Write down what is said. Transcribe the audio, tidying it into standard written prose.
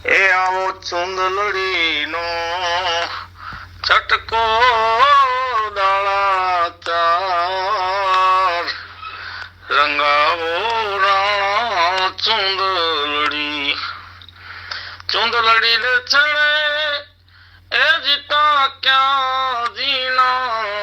એ આવો ચુંદલડીનો છટકો દાળા ચાર રંગાવો રાણા ચુંદલડી ને ચડે એ જીતા ક્યાં જીના